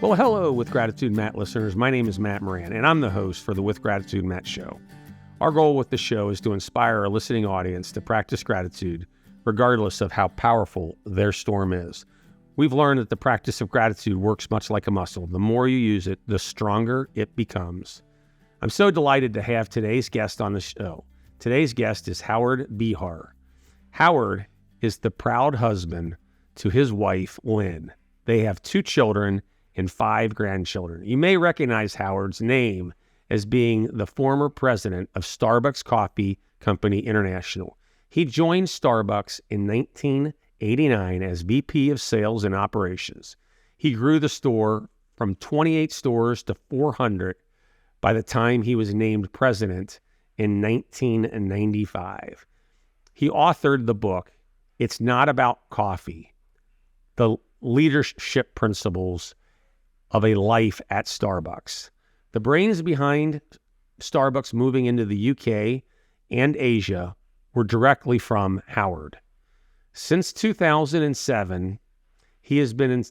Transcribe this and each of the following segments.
Well, hello, With Gratitude Matt listeners. My name is Matt Moran, and I'm the host for the With Gratitude Matt show. Our goal with the show is to inspire our listening audience to practice gratitude, regardless of how powerful their storm is. We've learned that the practice of gratitude works much like a muscle. The more you use it, the stronger it becomes. I'm so delighted to have today's guest on the show. Today's guest is Howard Behar. Howard is the proud husband to his wife, Lynn. They have 2 children and 5 grandchildren. You may recognize Howard's name as being the former president of Starbucks Coffee Company International. He joined Starbucks in 1989 as VP of Sales and Operations. He grew the store from 28 stores to 400 by the time he was named president in 1995. He authored the book, It's Not About Coffee, The Leadership Principles of a Life at Starbucks. The brains behind Starbucks moving into the UK and Asia were directly from Howard. Since 2007, he has been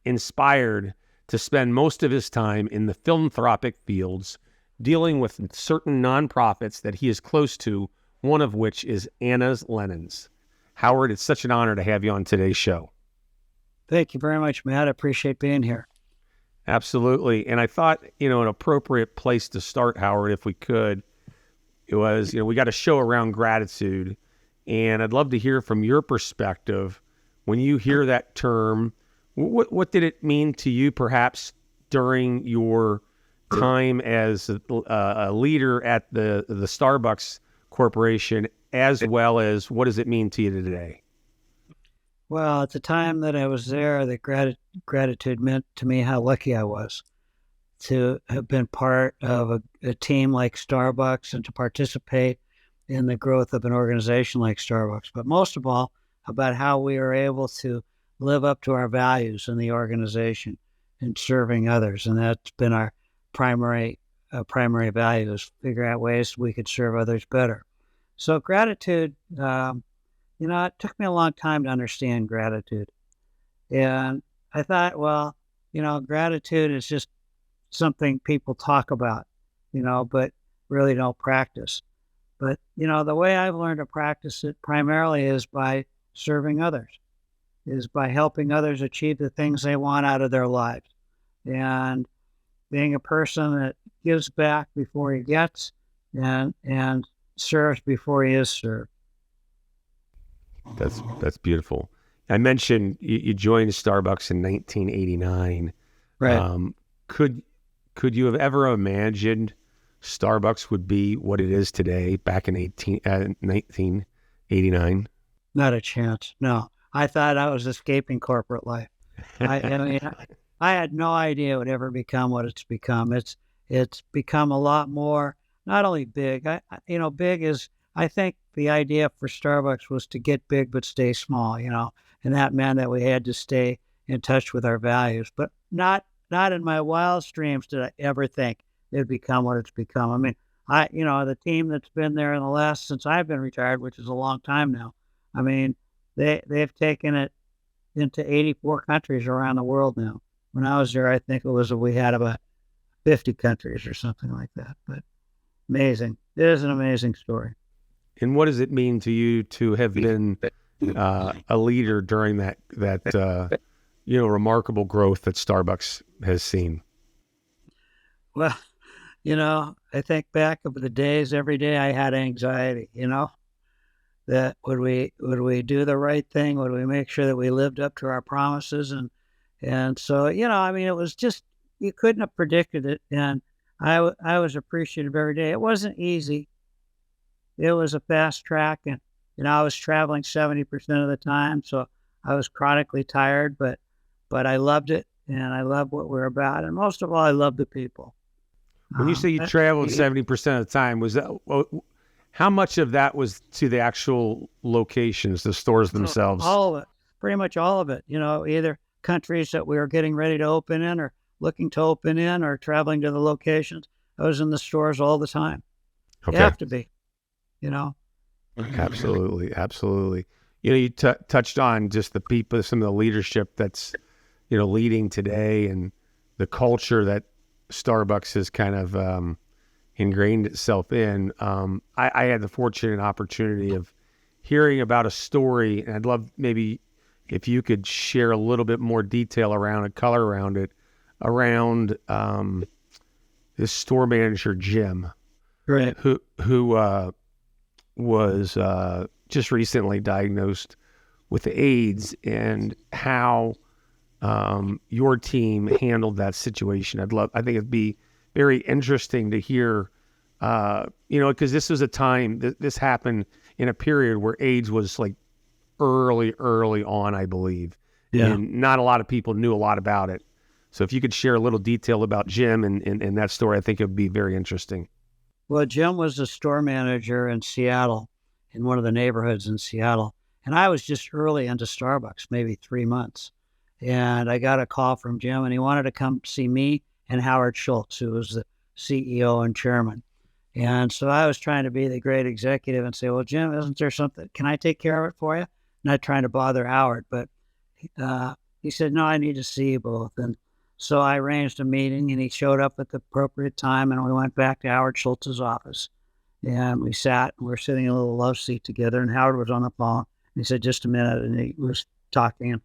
inspired to spend most of his time in the philanthropic fields, dealing with certain nonprofits that he is close to, one of which is Anna's Lemons. Howard, it's such an honor to have you on today's show. Thank you very much, Matt. I appreciate being here. Absolutely. And I thought, an appropriate place to start, Howard, if we could, it was, we got a show around gratitude. And I'd love to hear from your perspective, when you hear that term, what did it mean to you perhaps during your time as a leader at the Starbucks Corporation, as well as what does it mean to you today? Well, at the time that I was there, the gratitude meant to me how lucky I was to have been part of a team like Starbucks and to participate in the growth of an organization like Starbucks. But most of all, about how we were able to live up to our values in the organization and serving others. And that's been our primary value, is figure out ways we could serve others better. So gratitude, it took me a long time to understand gratitude. And I thought, well, gratitude is just something people talk about, but really don't practice. But, the way I've learned to practice it primarily is by serving others, is by helping others achieve the things they want out of their lives. And being a person that gives back before he gets and serves before he is served. That's beautiful. I mentioned you joined Starbucks in 1989. Right. Could you have ever imagined Starbucks would be what it is today back in 1989? Not a chance. No. I thought I was escaping corporate life. I had no idea it would ever become what it's become. It's become a lot more, not only big. Big is, I think the idea for Starbucks was to get big but stay small, and that meant that we had to stay in touch with our values. But not in my wildest dreams did I ever think it'd become what it's become. I mean, the team that's been there since I've been retired, which is a long time now. I mean, they've taken it into 84 countries around the world now. When I was there, I think we had about 50 countries or something like that. But amazing. It is an amazing story. And what does it mean to you to have been a leader during that remarkable growth that Starbucks has seen? Well, I think back of the days, every day I had anxiety, that would we do the right thing? Would we make sure that we lived up to our promises? And so, it was just, you couldn't have predicted it. And I was appreciative every day. It wasn't easy. It was a fast track, and I was traveling 70% of the time, so I was chronically tired, but I loved it, and I loved what we're about, and most of all, I loved the people. When you say you traveled 70% of the time, was that how much of that was to the actual locations, the stores themselves? All of it, pretty much all of it. Either countries that we were getting ready to open in, or looking to open in, or traveling to the locations. I was in the stores all the time. Okay. You have to be. Absolutely. You touched on just the people, some of the leadership that's, leading today. And the culture that Starbucks has kind of ingrained itself in. I had the fortunate opportunity of hearing about a story, and I'd love maybe if you could share a little bit more detail around it, color around it, around this store manager, Jim, Right. who was just recently diagnosed with AIDS, and how your team handled that situation. I think it'd be very interesting to hear, because this was a time this happened in a period where AIDS was like early on, I believe. Yeah. And not a lot of people knew a lot about it. So if you could share a little detail about Jim and that story, I think it would be very interesting. Well, Jim was a store manager in Seattle, in one of the neighborhoods in Seattle. And I was just early into Starbucks, maybe 3 months. And I got a call from Jim, and he wanted to come see me and Howard Schultz, who was the CEO and chairman. And so I was trying to be the great executive and say, well, Jim, isn't there something? Can I take care of it for you? Not trying to bother Howard, but he said, no, I need to see you both. And so I arranged a meeting, and he showed up at the appropriate time, and we went back to Howard Schultz's office. And we sat, and we were sitting in a little love seat together, and Howard was on the phone. He said, just a minute, and he was talking,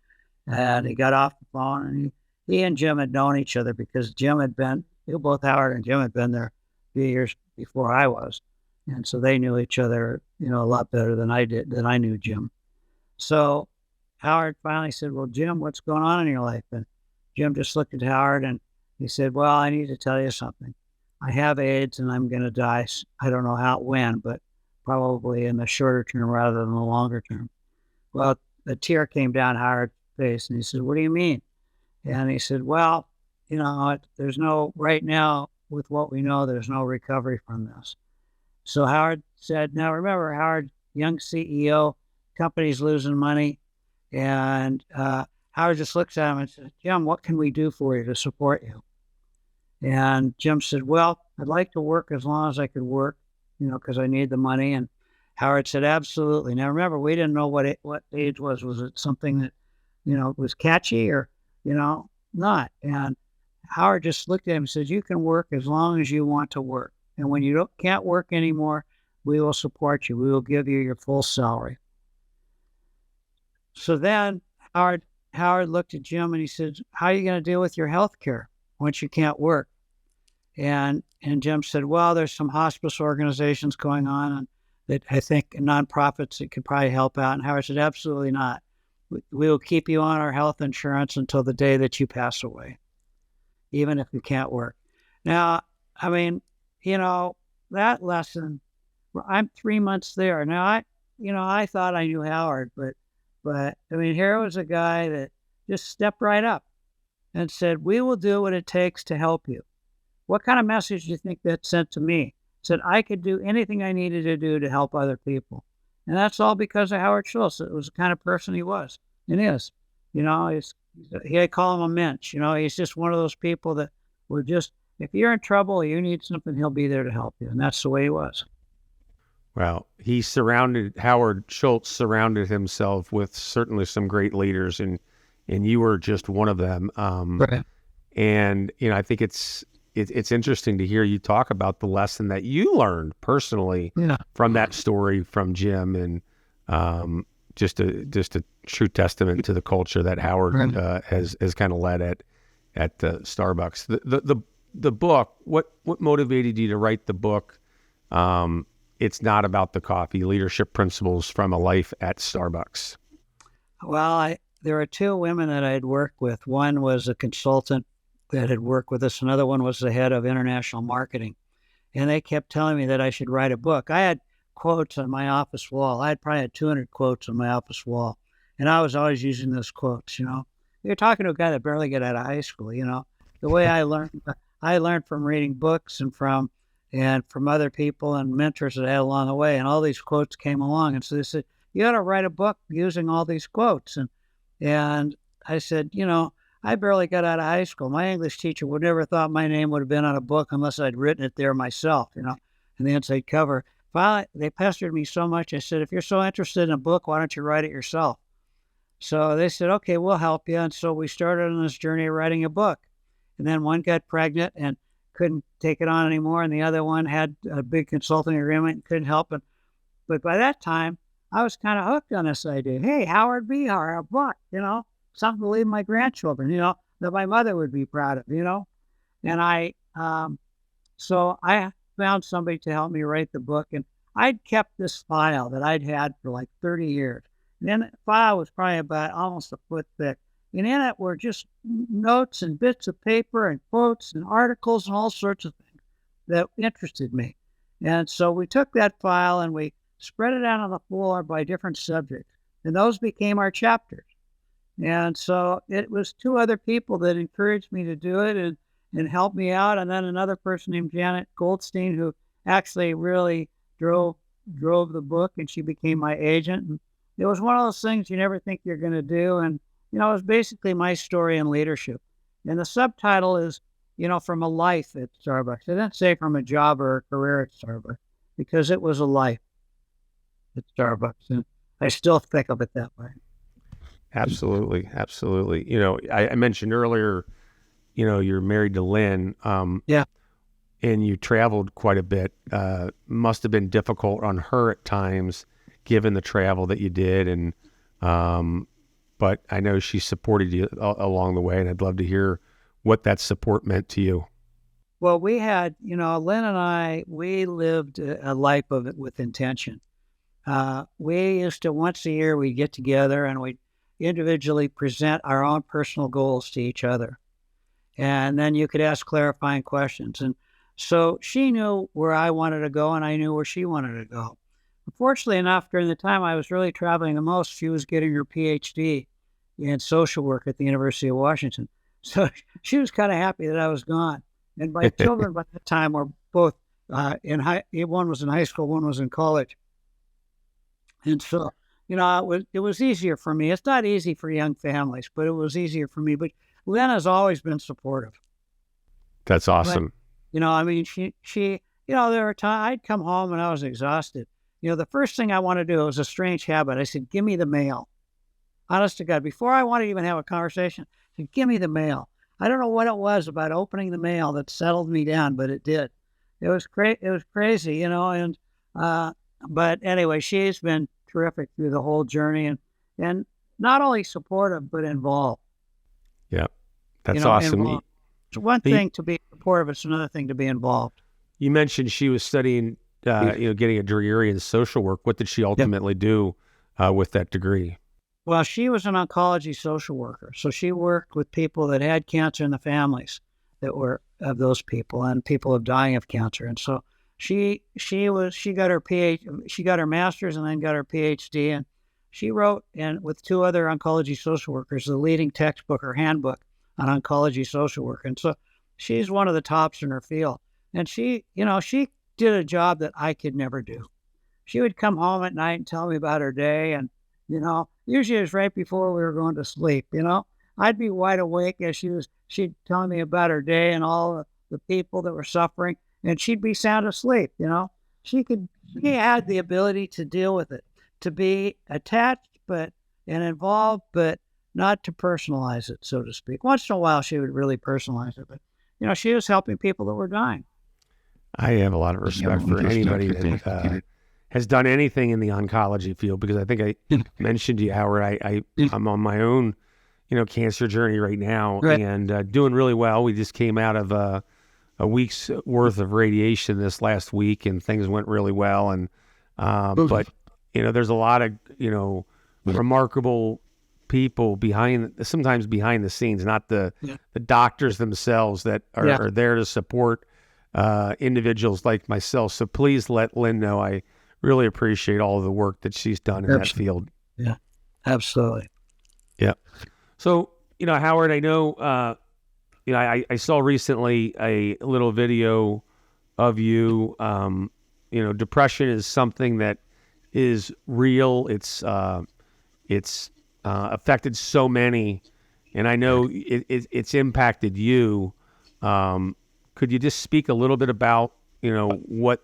and he got off the phone, and he and Jim had known each other because both Howard and Jim had been there a few years before I was. And so they knew each other, a lot better than I knew Jim. So Howard finally said, well, Jim, what's going on in your life? And Jim just looked at Howard, and he said, well, I need to tell you something. I have AIDS, and I'm going to die. I don't know when, but probably in the shorter term rather than the longer term. Well, a tear came down Howard's face, and he said, what do you mean? And he said, well, right now, with what we know, there's no recovery from this. So Howard said, now remember, Howard, young CEO, company's losing money. And Howard just looks at him and says, Jim, what can we do for you to support you? And Jim said, well, I'd like to work as long as I could work, because I need the money. And Howard said, absolutely. Now, remember, we didn't know what AIDS was. Was it something that, was catchy or, not? And Howard just looked at him and said, you can work as long as you want to work. And when you can't work anymore, we will support you. We will give you your full salary. So then Howard looked at Jim, and he said, how are you going to deal with your health care once you can't work? And Jim said, well, there's some hospice organizations going on, and that I think nonprofits that could probably help out. And Howard said, absolutely not. We will keep you on our health insurance until the day that you pass away, even if you can't work. Now, I mean, that lesson, I'm 3 months there. Now, I thought I knew Howard, but I mean, here was a guy that just stepped right up and said, we will do what it takes to help you. What kind of message do you think that sent to me? It said I could do anything I needed to do to help other people. And that's all because of Howard Schultz. It was the kind of person he was and is. I call him a mensch. He's just one of those people that were just, if you're in trouble, you need something, he'll be there to help you. And that's the way he was. Well, Howard Schultz surrounded himself with certainly some great leaders, and you were just one of them. Right. And, I think it's interesting to hear you talk about the lesson that you learned personally from that story from Jim, and just a true testament to the culture that Howard has kind of led at Starbucks. The book, what motivated you to write the book? It's not about the coffee, leadership principles from a life at Starbucks. Well, there were two women that I'd worked with. One was a consultant that had worked with us. Another one was the head of international marketing. And they kept telling me that I should write a book. I had quotes on my office wall. I probably had 200 quotes on my office wall. And I was always using those quotes, You're talking to a guy that barely got out of high school, The way I learned from reading books and from other people and mentors that I had along the way. And all these quotes came along. And so they said, you got to write a book using all these quotes. And I said, I barely got out of high school. My English teacher would never thought my name would have been on a book unless I'd written it there myself, in the inside cover. Finally, they pestered me so much. I said, if you're so interested in a book, why don't you write it yourself? So they said, okay, we'll help you. And so we started on this journey of writing a book. and then one got pregnant and couldn't take it on anymore, and the other one had a big consulting agreement and couldn't help it. But by that time, I was kind of hooked on this idea. Hey, Howard Behar, a book, something to leave my grandchildren, that my mother would be proud of. And so I found somebody to help me write the book, and I'd kept this file that I'd had for like 30 years. And then the file was probably about almost a foot thick. And in it were just notes and bits of paper and quotes and articles and all sorts of things that interested me. And so we took that file and we spread it out on the floor by different subjects. And those became our chapters. And so it was two other people that encouraged me to do it and helped me out. And then another person named Janet Goldstein, who actually really drove the book, and she became my agent. And it was one of those things you never think you're going to do. And, it was basically my story in leadership. And the subtitle is, from a life at Starbucks. I didn't say from a job or a career at Starbucks, because it was a life at Starbucks. And I still think of it that way. Absolutely. Absolutely. I mentioned earlier, you're married to Lynn. Yeah. And you traveled quite a bit. Must have been difficult on her at times, given the travel that you did. And, but I know she supported you along the way, and I'd love to hear what that support meant to you. Well, we had, Lynn and I, we lived a life of it with intention. We used to, once a year, we'd get together and we'd individually present our own personal goals to each other. And then you could ask clarifying questions. And so she knew where I wanted to go, and I knew where she wanted to go. Fortunately enough, during the time I was really traveling the most, she was getting her PhD in social work at the University of Washington. So she was kind of happy that I was gone. And my children by that time were both one was in high school, one was in college. And so, it was easier for me. It's not easy for young families, but it was easier for me. But Lynn has always been supportive. That's awesome. But, she there were times I'd come home and I was exhausted. The first thing I want to do, it was a strange habit. I said, give me the mail. Honest to God, before I wanted to even have a conversation, I said, give me the mail. I don't know what it was about opening the mail that settled me down, but it did. It was crazy, and, but anyway, she's been terrific through the whole journey and not only supportive, but involved. Yeah. That's awesome. Involved. It's one thing to be supportive. It's another thing to be involved. You mentioned she was studying, getting a degree in social work. What did she ultimately do with that degree? Well, she was an oncology social worker. So she worked with people that had cancer in the families that were of those people and people dying of cancer. And so she got her she got her master's and then got her PhD. And she wrote, and with two other oncology social workers, the leading textbook or handbook on oncology social work. And so she's one of the tops in her field. And she did a job that I could never do. She would come home at night and tell me about her day. And, usually it was right before we were going to sleep, I'd be wide awake as she'd tell me about her day and all the people that were suffering, and she'd be sound asleep, She had the ability to deal with it, to be attached, and involved, but not to personalize it, so to speak. Once in a while, she would really personalize it, but, she was helping people that were dying. I have a lot of respect for anybody that has done anything in the oncology field, because I think I mentioned to you, Howard, I'm on my own, cancer journey right now, right. And doing really well. We just came out of a week's worth of radiation this last week, and things went really well. And but there's a lot of remarkable people sometimes behind the scenes, not the doctors themselves that are there to support individuals like myself. So please let Lynn know I really appreciate all of the work that she's done in that field. Yeah, absolutely. Yeah. So, Howard, I know, I saw recently a little video of you. Depression is something that is real. It's affected so many, and I know it's impacted you. Could you just speak a little bit about, what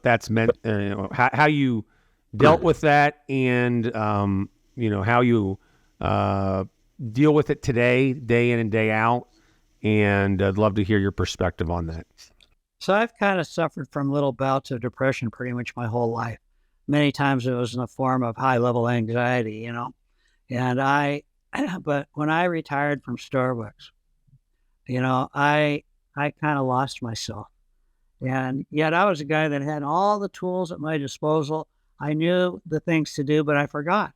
that's meant, how you dealt with that, and, how you deal with it today, day in and day out, and I'd love to hear your perspective on that. So I've kind of suffered from little bouts of depression pretty much my whole life. Many times it was in the form of high level anxiety, and but when I retired from Starbucks, I kind of lost myself. And yet I was a guy that had all the tools at my disposal. I knew the things to do, but I forgot.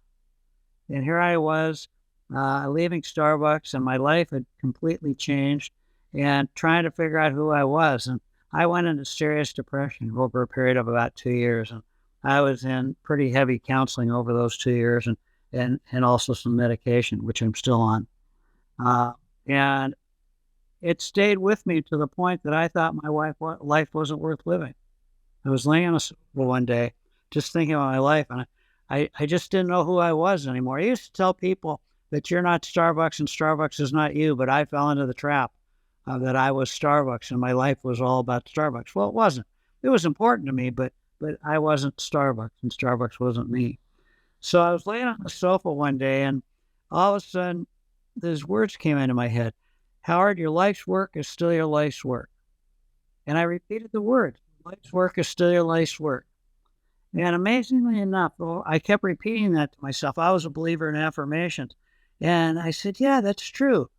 And here I was, leaving Starbucks, and my life had completely changed, and trying to figure out who I was. And I went into serious depression over a period of about 2 years. And I was in pretty heavy counseling over those 2 years, and also some medication, which I'm still on. And it stayed with me to the point that I thought my life wasn't worth living. I was laying on a sofa one day, just thinking about my life, and I just didn't know who I was anymore. I used to tell people that you're not Starbucks and Starbucks is not you, but I fell into the trap that I was Starbucks and my life was all about Starbucks. Well, it wasn't. It was important to me, but I wasn't Starbucks and Starbucks wasn't me. So I was laying on the sofa one day, and all of a sudden, these words came into my head. Howard, your life's work is still your life's work. And I repeated the words. Life's work is still your life's work. And amazingly enough, I kept repeating that to myself. I was a believer in affirmations. And I said, yeah, that's true.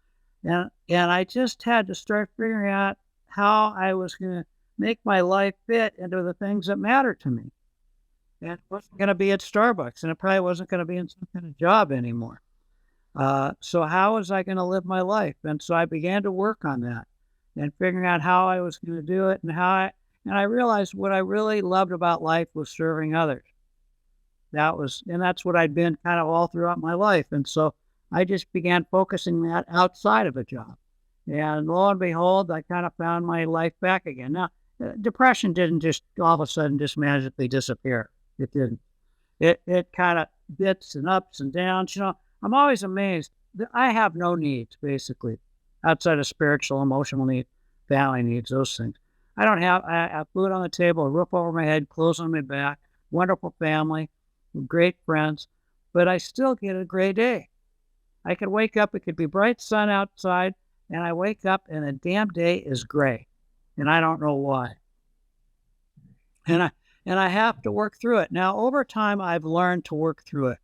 And I just had to start figuring out how I was going to make my life fit into the things that matter to me. And it wasn't going to be at Starbucks, and it probably wasn't going to be in some kind of job anymore. So how was I going to live my life? And so I began to work on that and figuring out how I was going to do it, and and I realized what I really loved about life was serving others. That's what I'd been kind of all throughout my life. And so I just began focusing that outside of a job. And lo and behold, I kind of found my life back again. Now, depression didn't just all of a sudden just magically disappear. It didn't. It kind of bits and ups and downs. I'm always amazed that I have no needs, basically, outside of spiritual, emotional needs, family needs, those things. I have food on the table, a roof over my head, clothes on my back, wonderful family, great friends, but I still get a gray day. I could wake up, it could be bright sun outside, and I wake up and the damn day is gray, and I don't know why. And I have to work through it. Now, over time, I've learned to work through it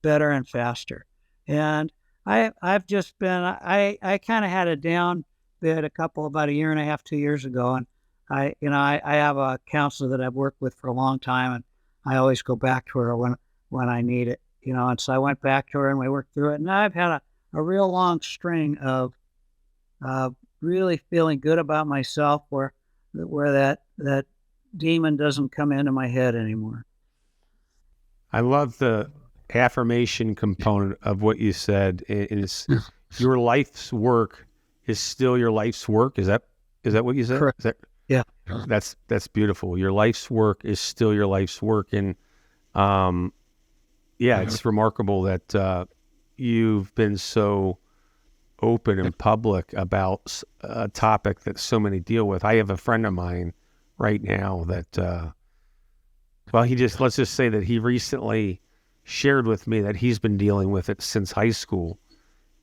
better and faster. And I've just been, I kind of had a down bit about a year and a half, 2 years ago. And I have a counselor that I've worked with for a long time, and I always go back to her when I need it, and so I went back to her and we worked through it. And I've had a real long string of really feeling good about myself where that demon doesn't come into my head anymore. I love the affirmation component of what you said. Is your life's work is still your life's work? Is that what you said? Correct. Yeah. That's beautiful. Your life's work is still your life's work. And it's remarkable that you've been so open and public about a topic that so many deal with. I have a friend of mine right now that let's just say that he recently shared with me that he's been dealing with it since high school.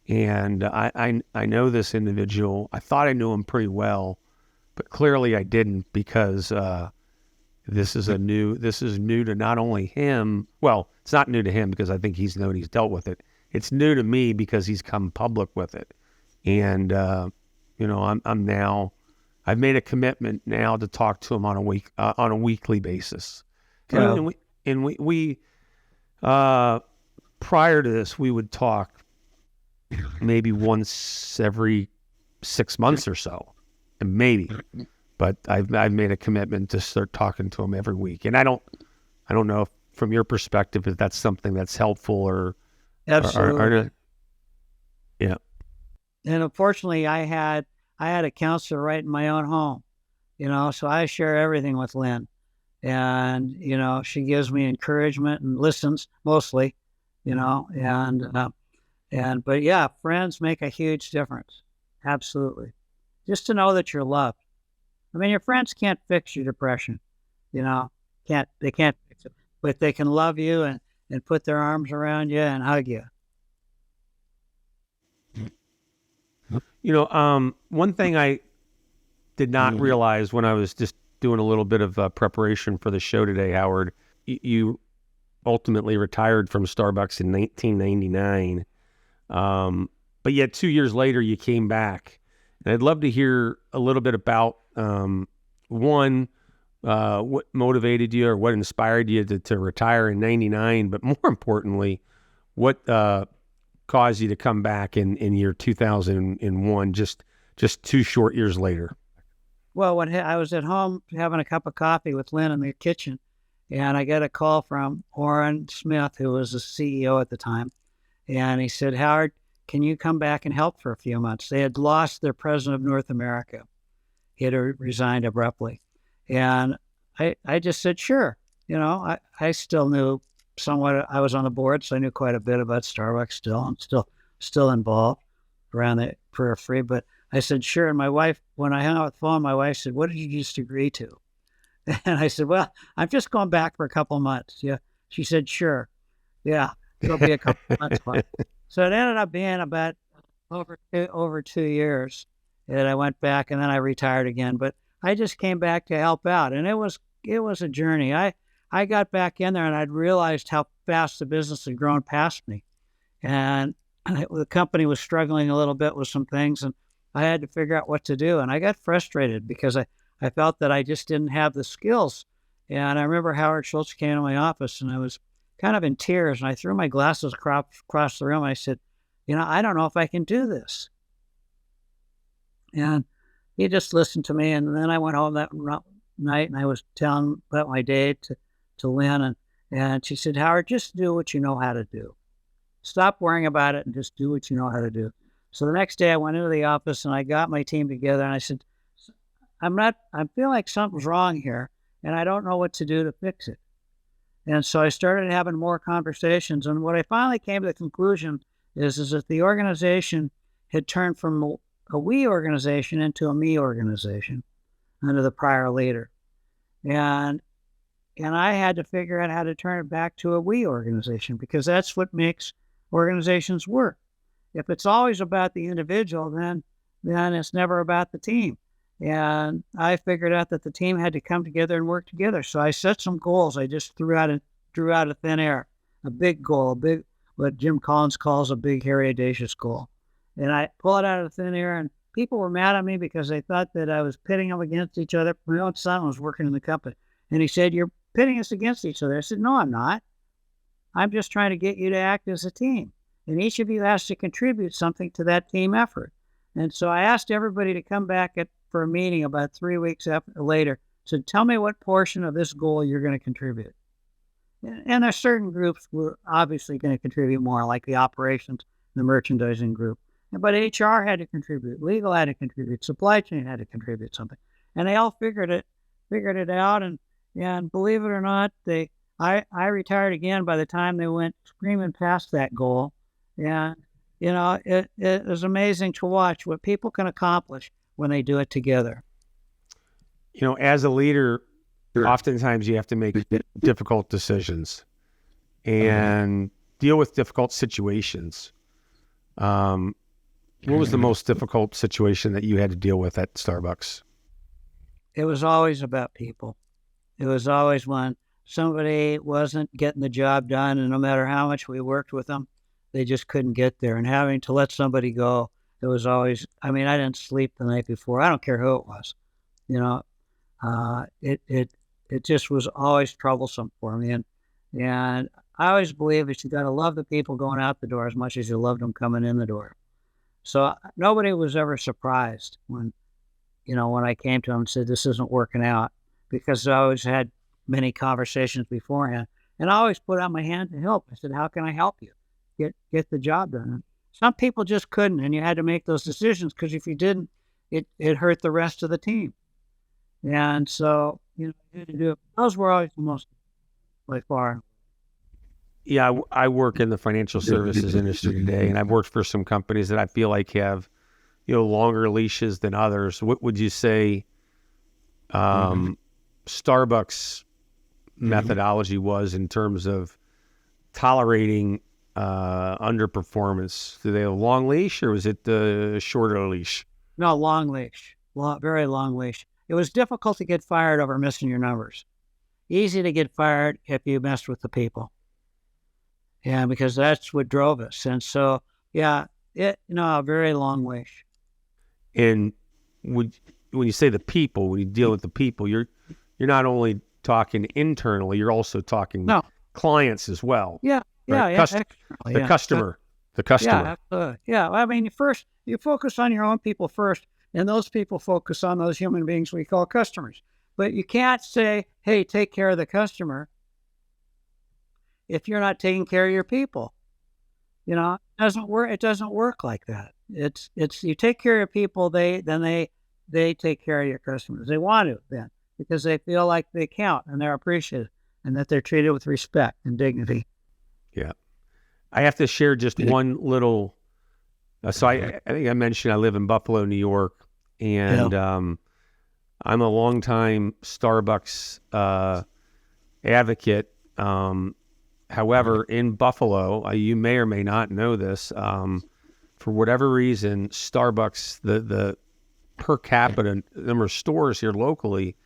And I know this individual. I thought I knew him pretty well, but clearly I didn't, because this is new to not only him. Well, it's not new to him because I think he's dealt with it. It's new to me because he's come public with it. And I'm now, I've made a commitment now to talk to him on a weekly basis. Yeah. And we prior to this, we would talk maybe once every 6 months or so, and maybe. But I've made a commitment to start talking to him every week. And I don't know if, from your perspective, if that's something that's helpful or absolutely. Yeah. And unfortunately, I had a counselor right in my own home, so I share everything with Lynn. And, she gives me encouragement and listens mostly, but yeah, friends make a huge difference. Absolutely. Just to know that you're loved. I mean, your friends can't fix your depression, they can't fix it, but they can love you and put their arms around you and hug you. One thing I did not realize when I was just doing a little bit of preparation for the show today, Howard, you ultimately retired from Starbucks in 1999. But yet 2 years later, you came back. And I'd love to hear a little bit about, one, what motivated you or what inspired you to retire in 99, but more importantly, what caused you to come back in year 2001, just 2 short years later? Well, when I was at home having a cup of coffee with Lynn in the kitchen, and I got a call from Orrin Smith, who was the CEO at the time. And he said, Howard, can you come back and help for a few months? They had lost their president of North America. He had resigned abruptly. And I just said, sure. I still knew somewhat. I was on the board, so I knew quite a bit about Starbucks still. I'm still involved around the periphery. But I said, sure. And my wife, when I hung up the phone, my wife said, what did you just agree to? And I said, well, I'm just going back for a couple of months. Yeah. She said, sure. Yeah, it'll be a couple of months. So it ended up being about over 2 years that I went back, and then I retired again. But I just came back to help out, and it was a journey. I got back in there, and I'd realized how fast the business had grown past me, and the company was struggling a little bit with some things, and I had to figure out what to do. And I got frustrated because I felt that I just didn't have the skills. And I remember Howard Schultz came to my office, and I was kind of in tears, and I threw my glasses across the room. I said, I don't know if I can do this. And he just listened to me. And then I went home that night, and I was telling about my day to Lynn. And she said, Howard, just do what you know how to do. Stop worrying about it and just do what you know how to do. So the next day I went into the office, and I got my team together, and I said, I feel like something's wrong here, and I don't know what to do to fix it. And so I started having more conversations. And what I finally came to the conclusion is that the organization had turned from a we organization into a me organization under the prior leader. And I had to figure out how to turn it back to a we organization, because that's what makes organizations work. If it's always about the individual, then it's never about the team. And I figured out that the team had to come together and work together. So I set some goals. I just threw out of thin air, a big goal, what Jim Collins calls a big, hairy, audacious goal. And I pull it out of thin air, and people were mad at me because they thought that I was pitting them against each other. My own son was working in the company, and he said, you're pitting us against each other. I said, no, I'm not. I'm just trying to get you to act as a team. And each of you has to contribute something to that team effort. And so I asked everybody to come back for a meeting about 3 weeks later. Said, tell me what portion of this goal you're going to contribute. And there's certain groups were obviously going to contribute more, like the operations, the merchandising group. But HR had to contribute, legal had to contribute, supply chain had to contribute something. And they all figured it out. And believe it or not, I retired again by the time they went screaming past that goal. And, it was amazing to watch what people can accomplish when they do it together. As a leader, oftentimes you have to make difficult decisions and deal with difficult situations. What was the most difficult situation that you had to deal with at Starbucks? It was always about people. It was always when somebody wasn't getting the job done, and no matter how much we worked with them, they just couldn't get there. And having to let somebody go, it was always, I didn't sleep the night before. I don't care who it was. It just was always troublesome for me. And I always believe that you got to love the people going out the door as much as you loved them coming in the door. So nobody was ever surprised when I came to them and said, this isn't working out, because I always had many conversations beforehand, and I always put out my hand to help. I said, how can I help you get the job done? And some people just couldn't, and you had to make those decisions, because if you didn't, it hurt the rest of the team. And so, you had to do it. Those were always the most, by far. Yeah, I work in the financial services industry today, and I've worked for some companies that I feel like have, longer leashes than others. What would you say Starbucks methodology was in terms of tolerating underperformance? Do they have a long leash, or was it the shorter leash? No, long leash, very long leash. It was difficult to get fired over missing your numbers. Easy to get fired if you messed with the people. Yeah, because that's what drove us. And so, yeah, a very long leash. And when you say the people, when you deal with the people, you're not only talking internally, you're also talking clients as well. Yeah, right? yeah, The customer. Yeah, absolutely. Yeah, I mean, first you focus on your own people first, and those people focus on those human beings we call customers. But you can't say, "Hey, take care of the customer," if you're not taking care of your people. It doesn't work. It doesn't work like that. It's you take care of your people, they take care of your customers. They want to then because they feel like they count and they're appreciated and that they're treated with respect and dignity. Yeah. I have to share just one little. So I think I mentioned I live in Buffalo, New York, and I'm a longtime Starbucks advocate. However, in Buffalo, you may or may not know this. For whatever reason, Starbucks, the per capita number of stores here locally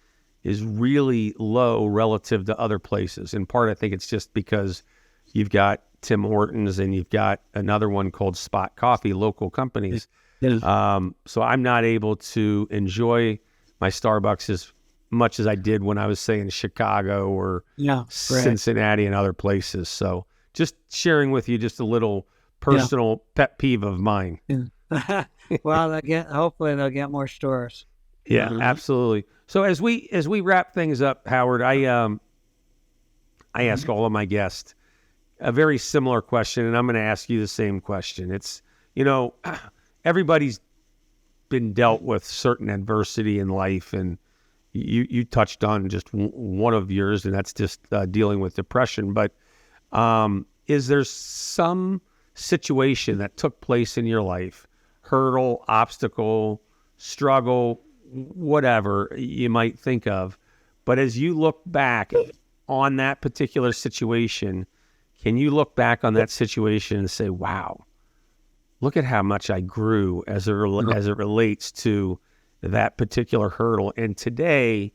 is really low relative to other places. In part, I think it's just because you've got Tim Hortons and you've got another one called Spot Coffee, local companies. So I'm not able to enjoy my Starbucks as much as I did when I was, say, in Chicago or Cincinnati and other places. So just sharing with you just a little personal pet peeve of mine. Well, hopefully they'll get more stores. Yeah, absolutely. So as we wrap things up, Howard, I ask all of my guests a very similar question, and I'm going to ask you the same question. It's, everybody's been dealt with certain adversity in life, and you touched on just one of yours, and that's just dealing with depression. But is there some situation that took place in your life, hurdle, obstacle, struggle, whatever you might think of, but as you look back on that particular situation, can you look back on that situation and say, wow, look at how much I grew as it relates to that particular hurdle? And today,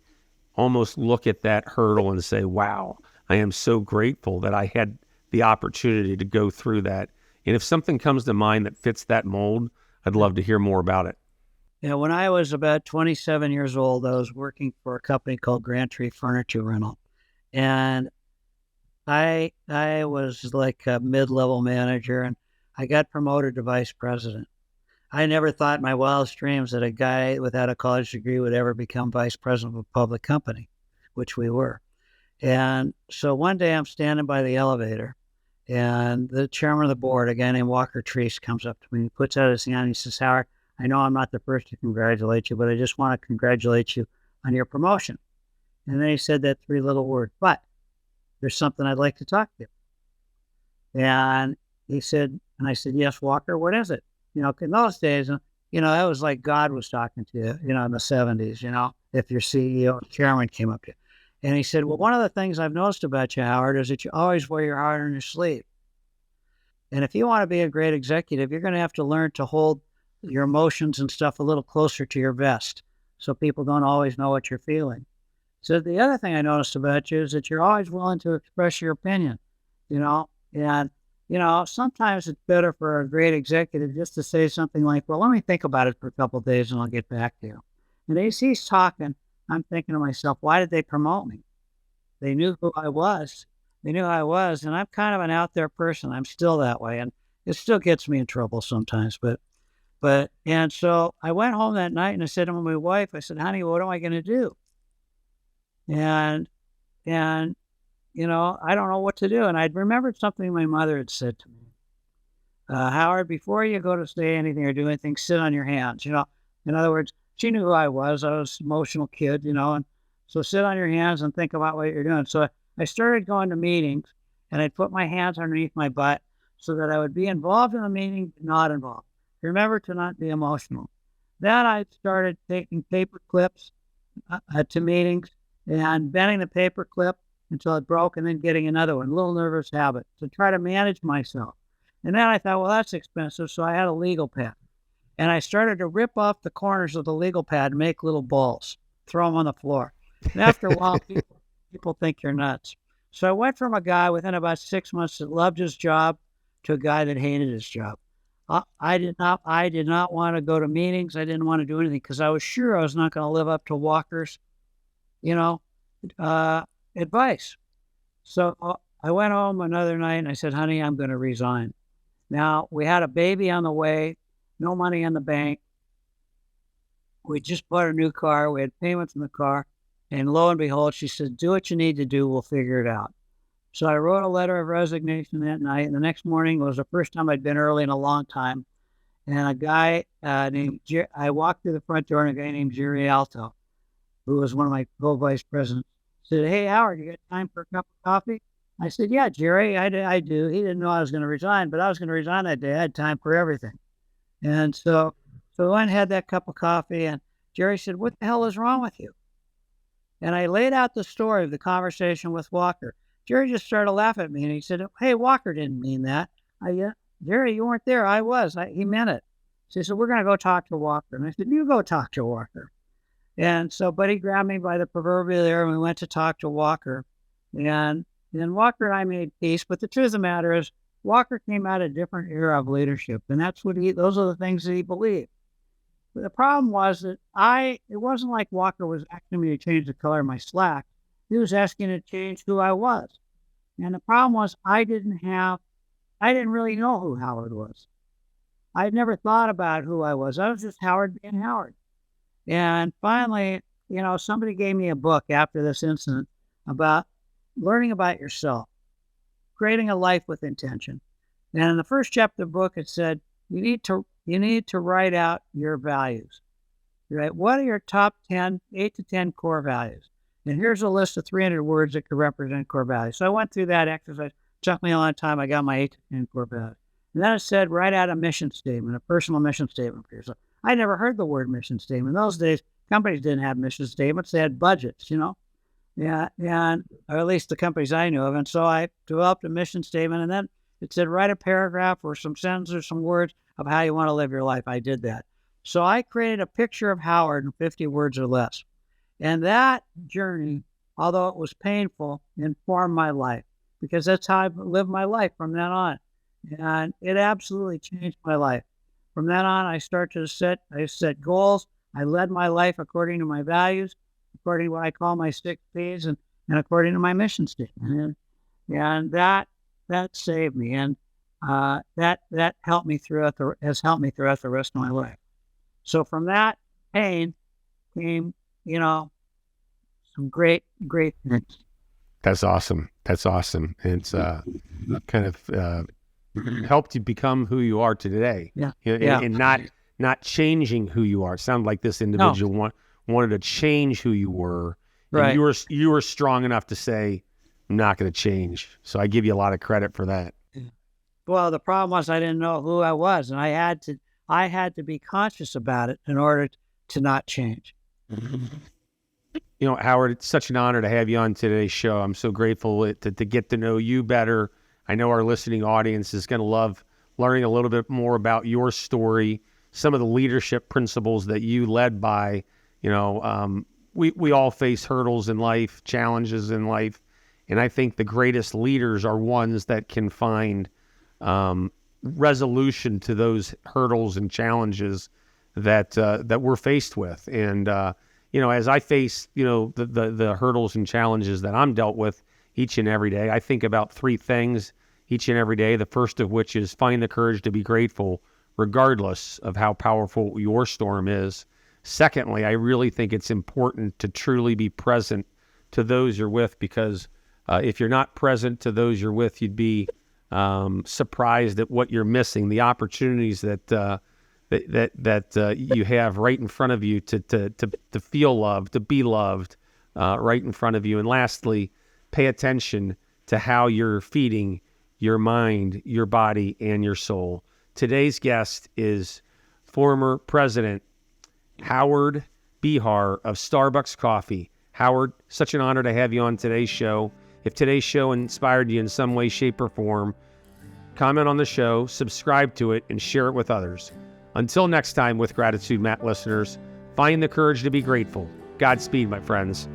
almost look at that hurdle and say, wow, I am so grateful that I had the opportunity to go through that. And if something comes to mind that fits that mold, I'd love to hear more about it. Yeah, when I was about 27 years old, I was working for a company called Grand Tree Furniture Rental. And I was like a mid-level manager, and I got promoted to vice president. I never thought in my wildest dreams that a guy without a college degree would ever become vice president of a public company, which we were. And so one day I'm standing by the elevator, and the chairman of the board, a guy named Walker Treese, comes up to me. He puts out his hand. He says, "Howard, I know I'm not the first to congratulate you, but I just want to congratulate you on your promotion." And then he said that three little word, "But there's something I'd like to talk to you." And he said, and I said, "Yes, Walker, what is it?" In those days, that was like God was talking to you, in the 70s, if your CEO or chairman came up to you. And he said, "Well, one of the things I've noticed about you, Howard, is that you always wear your heart on your sleeve. And if you want to be a great executive, you're going to have to learn to hold your emotions and stuff a little closer to your vest so people don't always know what you're feeling." So the other thing I noticed about you is that you're always willing to express your opinion, and, sometimes it's better for a great executive just to say something like, "Well, let me think about it for a couple of days and I'll get back to you." And as he's talking, I'm thinking to myself, why did they promote me? They knew who I was. And I'm kind of an out there person. I'm still that way. And it still gets me in trouble sometimes, and so I went home that night and I said to my wife, I said, "Honey, what am I going to do?" And, I don't know what to do. And I'd remembered something my mother had said to me. "Howard, before you go to say anything or do anything, sit on your hands." In other words, she knew who I was. I was an emotional kid, and so sit on your hands and think about what you're doing. So I started going to meetings, and I'd put my hands underneath my butt so that I would be involved in the meeting, but not involved. Remember to not be emotional. Then I started taking paper clips to meetings and bending the paper clip until it broke and then getting another one. A little nervous habit to try to manage myself. And then I thought, well, that's expensive. So I had a legal pad. And I started to rip off the corners of the legal pad and make little balls, throw them on the floor. And after a while, people think you're nuts. So I went from a guy within about 6 months that loved his job to a guy that hated his job. I did not want to go to meetings. I didn't want to do anything because I was sure I was not going to live up to Walker's, you know, advice. So I went home another night and I said, honey, I'm going to resign. Now, we had a baby on the way, no money in the bank. We just bought a new car. We had payments in the car. And lo and behold, she said, do what you need to do. We'll figure it out. So I wrote a letter of resignation that night. And the next morning was the first time I'd been early in a long time. And a guy I walked through the front door and a guy named Jerry Alto, who was one of my co-vice presidents, said, hey, Howard, you got time for a cup of coffee? I said, yeah, Jerry, I do. He didn't know I was going to resign, but I was going to resign that day. I had time for everything. And so I went and had that cup of coffee, and Jerry said, what the hell is wrong with you? And I laid out the story of the conversation with Walker. Jerry just started laughing at me, and he said, hey, Walker didn't mean that. Jerry, you weren't there. I was. He meant it. So he said, we're going to go talk to Walker. And I said, you go talk to Walker. And so Buddy grabbed me by the proverbial ear, and we went to talk to Walker. And then Walker and I made peace. But the truth of the matter is, Walker came out of a different era of leadership. And those are the things that he believed. But the problem was that it wasn't like Walker was asking me to change the color of my slack. He was asking to change who I was. And the problem was I didn't really know who Howard was. I'd never thought about who I was. I was just Howard being Howard. And finally, somebody gave me a book after this incident about learning about yourself, creating a life with intention. And in the first chapter of the book, it said, you need to write out your values. Right? What are your top 8 to 10 core values? And here's a list of 300 words that could represent core values. So I went through that exercise. It took me a long time. I got my 8 to 10 core values. And then it said, write out a mission statement, a personal mission statement for yourself. I never heard the word mission statement. In those days, companies didn't have mission statements. They had budgets, Yeah, or at least the companies I knew of. And so I developed a mission statement, and then it said, write a paragraph or some sentences or some words of how you want to live your life. I did that. So I created a picture of Howard in 50 words or less. And that journey, although it was painful, informed my life, because that's how I've lived my life from then on. And it absolutely changed my life. From then on, I set goals. I led my life according to my values, according to what I call my 6 P's, and according to my mission statement. And that saved me. And that has helped me throughout the rest of my life. So from that pain came, some great things. That's awesome. It's kind of helped you become who you are today. Yeah. And not changing who you are. It sounded like this individual wanted to change who you were. Right. You were strong enough to say, I'm not going to change. So I give you a lot of credit for that. Well, the problem was I didn't know who I was, and I had to be conscious about it in order to not change. Howard, it's such an honor to have you on today's show. I'm so grateful to get to know you better. I know our listening audience is going to love learning a little bit more about your story, some of the leadership principles that you led by. We all face hurdles in life, challenges in life, and I think the greatest leaders are ones that can find resolution to those hurdles and challenges that we're faced with. And as I face the hurdles and challenges that I'm dealt with each and every day, I think about 3 things each and every day. The first of which is find the courage to be grateful, regardless of how powerful your storm is. Secondly, I really think it's important to truly be present to those you're with, because if you're not present to those you're with, you'd be surprised at what you're missing, the opportunities that you have right in front of you to feel loved, to be loved, right in front of you. And lastly, pay attention to how you're feeding your mind, your body, and your soul. Today's guest is former President Howard Behar of Starbucks Coffee. Howard, such an honor to have you on today's show. If today's show inspired you in some way, shape, or form, comment on the show, subscribe to it, and share it with others. Until next time, with gratitude, Matt listeners, find the courage to be grateful. Godspeed, my friends.